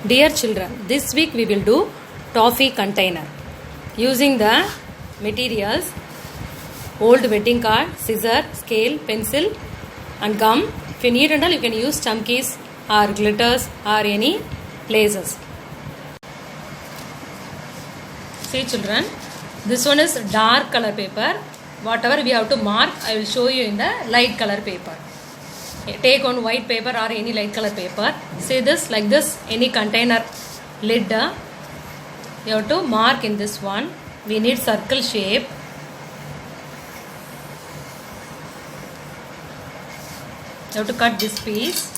Dear children, this week we will do toffee container using the materials old wedding card, scissor, scale, pencil and gum. If you need and all, you can use chumkies or glitters or any lasers. See children, this one is dark color paper. Whatever we have to mark, I will show you in the light color paper. Take on white paper or any light color paper. See this, like this, any container lid. You have to mark in this one. We need circle shape. You have to cut this piece.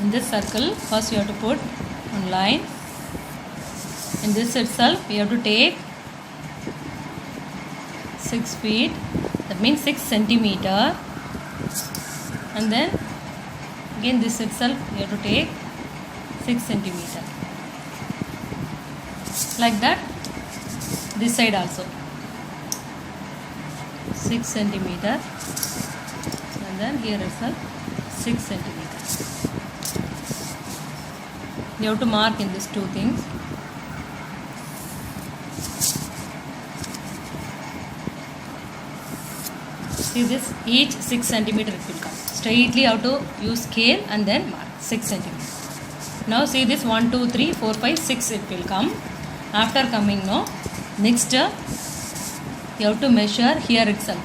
In this circle, first you have to put one line. In this itself, you have to take 6 feet, that means 6 centimeter, and then again this itself you have to take 6 centimeter, like that. This side also 6 centimeter, and then here itself 6 centimeter. You have to mark in these two things. See this, each 6 centimeter it will come. Straightly you have to use scale and then mark 6 centimeter. Now see this 1, 2, 3, 4, 5, 6 it will come. After coming now, next you have to measure here itself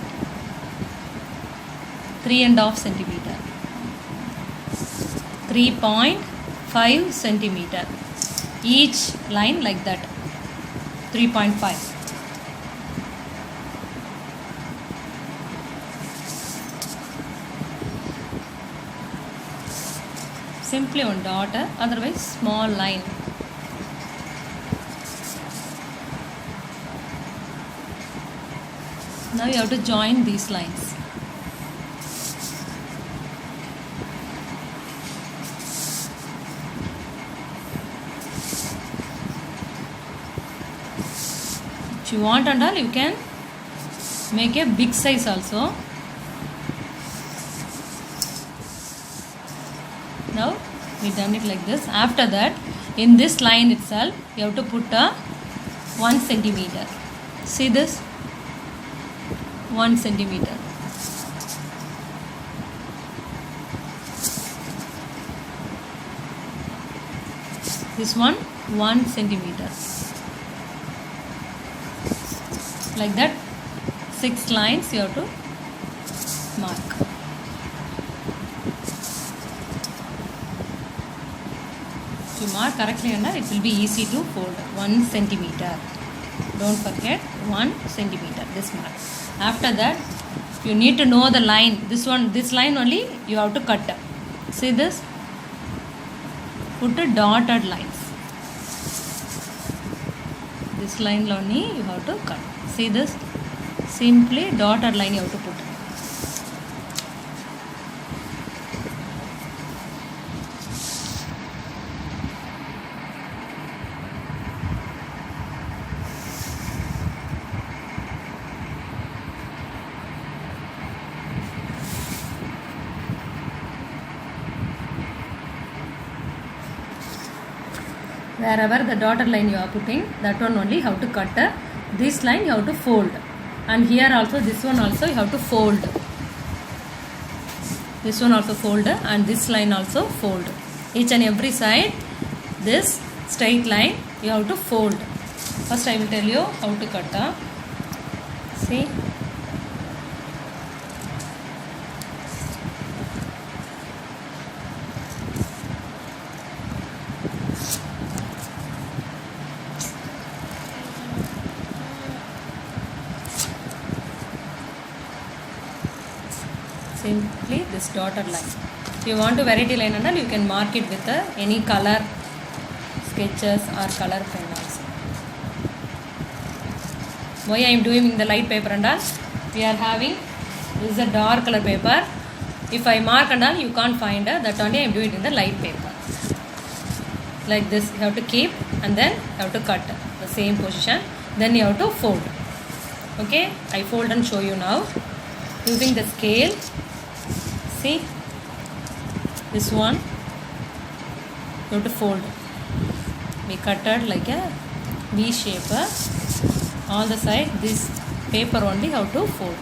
3.5 centimeter, 3.5 centimeter. Each line like that, 3.5. Simply one dot, otherwise small line. Now you have to join these lines. If you want and all, you can make a big size also. Now we done it like this. After that, in this line itself, you have to put a 1 centimeter. See this, 1 centimeter. This one 1 centimeter. Like that, 6 lines you have to mark. To mark correctly, it will be easy to fold. 1 centimeter. Don't forget 1 centimeter. This mark. After that, you need to know the line. This line only you have to cut. See this? Put a dotted lines. This line only you have to cut. See this? Simply dotted line you have to put. Wherever the dotted line you are putting, that one only you have to cut. This line you have to fold, and here also this one also you have to fold. This one also fold, and this line also fold. Each and every side, this straight line you have to fold. First I will tell you how to cut. See. Simply this dotted line. If you want to variety line and all, you can mark it with any color sketches or color pen also. Why I am doing in the light paper and all? We are having, this is a dark color paper. If I mark and all, you can't find that only I am doing it in the light paper. Like this, you have to keep and then you have to cut the same position. Then you have to fold. Okay, I fold and show you now using the scale. See, This one you have to fold. We cut it like a V shape. All the side this paper only how to fold.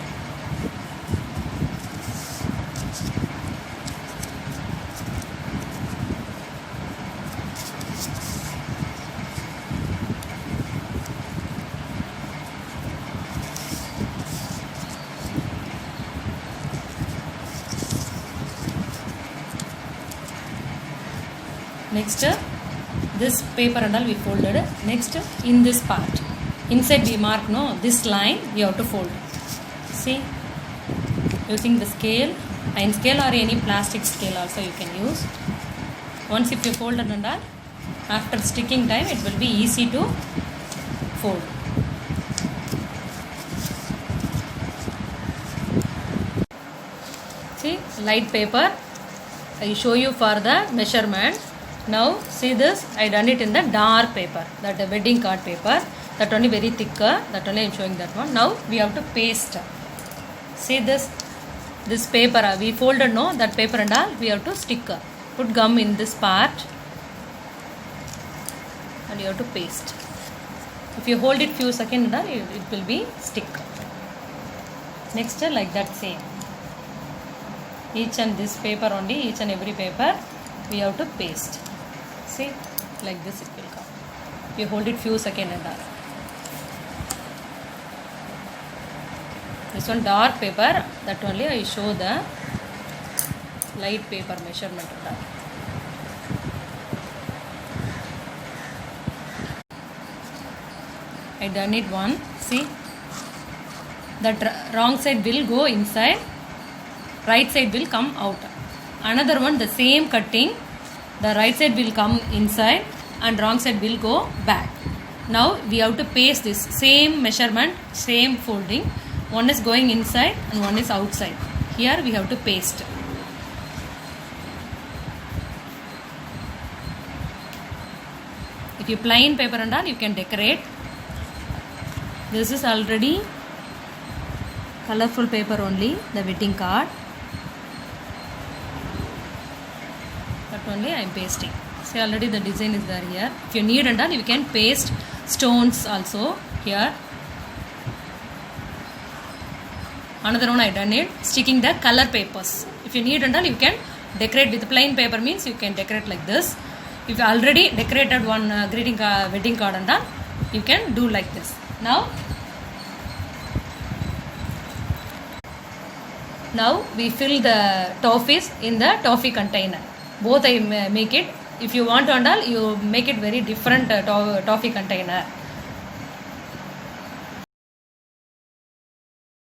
Next this paper and all we folded. Next in this part inside we mark no this line you have to fold. See, using the scale, iron scale or any plastic scale also you can use. Once if you fold it and all, after sticking time it will be easy to fold. See, light paper I show you for the measurement. Now see this, I done it in the dark paper, that the wedding card paper, that only very thicker, that only I am showing that one. Now we have to paste. See this paper, we folded no, that paper and all, we have to stick. Put gum in this part and you have to paste. If you hold it few seconds and all, it will be stick. Next like that same. Each and this paper only, each and every paper we have to paste. See, like this it will come. You hold it few seconds and all. This one dark paper, that only I show the light paper measurement and all. I done it one. See, that wrong side will go inside, right side will come out. Another one the same cutting, the right side will come inside and wrong side will go back. Now we have to paste this same measurement, same folding. One is going inside and one is outside. Here we have to paste. If you plain paper and all, you can decorate. This is already colorful paper only, the wedding card. That only I am pasting. See, already the design is there here. If you need and all, you can paste stones also here. Another one I done it, sticking the color papers. If you need and all, you can decorate with plain paper, means you can decorate like this. If you already decorated one wedding card and all, you can do like this. Now we fill the toffees in the toffee container. Both I make it. If you want and all, you make it very different toffee container.